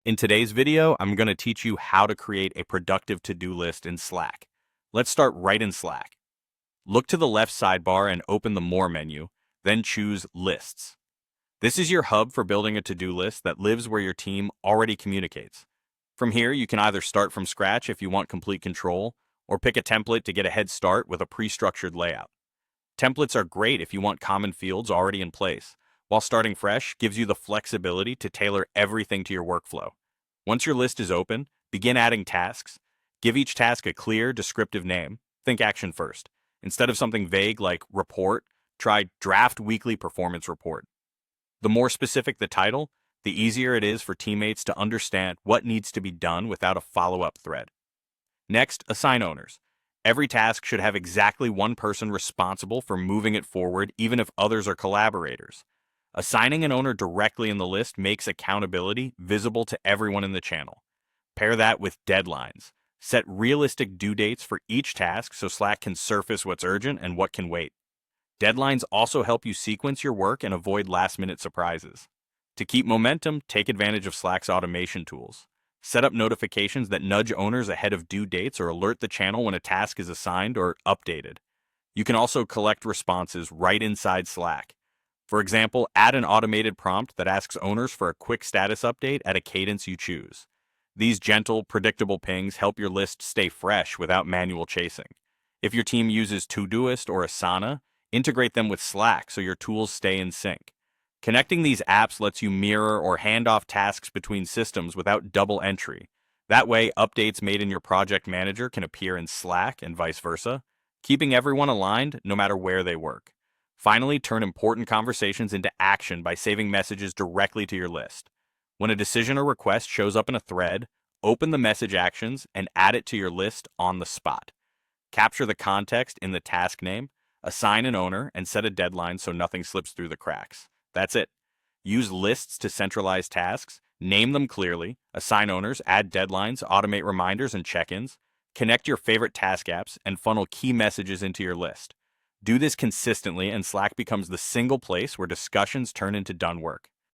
In today's video, I'm going to teach you how to create a productive to-do list in Slack. Let's start right in Slack. Look to the left sidebar and open the More menu, then choose Lists. This is your hub for building a to-do list that lives where your team already communicates. From here, you can either start from scratch if you want complete control, or pick a template to get a head start with a pre-structured layout. Templates are great if you want common fields already in place, while starting fresh gives you the flexibility to tailor everything to your workflow. Once your list is open, begin adding tasks. Give each task a clear, descriptive name. Think action first. Instead of something vague like report, try draft weekly performance report. The more specific the title, the easier it is for teammates to understand what needs to be done without a follow-up thread. Next, assign owners. Every task should have exactly one person responsible for moving it forward, even if others are collaborators. Assigning an owner directly in the list makes accountability visible to everyone in the channel. Pair that with deadlines. Set realistic due dates for each task so Slack can surface what's urgent and what can wait. Deadlines also help you sequence your work and avoid last-minute surprises. To keep momentum, take advantage of Slack's automation tools. Set up notifications that nudge owners ahead of due dates or alert the channel when a task is assigned or updated. You can also collect responses right inside Slack. For example, add an automated prompt that asks owners for a quick status update at a cadence you choose. These gentle, predictable pings help your list stay fresh without manual chasing. If your team uses Todoist or Asana, integrate them with Slack so your tools stay in sync. Connecting these apps lets you mirror or hand off tasks between systems without double entry. That way, updates made in your project manager can appear in Slack and vice versa, keeping everyone aligned no matter where they work. Finally, turn important conversations into action by saving messages directly to your list. When a decision or request shows up in a thread, open the message actions and add it to your list on the spot. Capture the context in the task name, assign an owner, and set a deadline so nothing slips through the cracks. That's it. Use lists to centralize tasks, name them clearly, assign owners, add deadlines, automate reminders and check-ins, connect your favorite task apps, and funnel key messages into your list. Do this consistently and Slack becomes the single place where discussions turn into done work.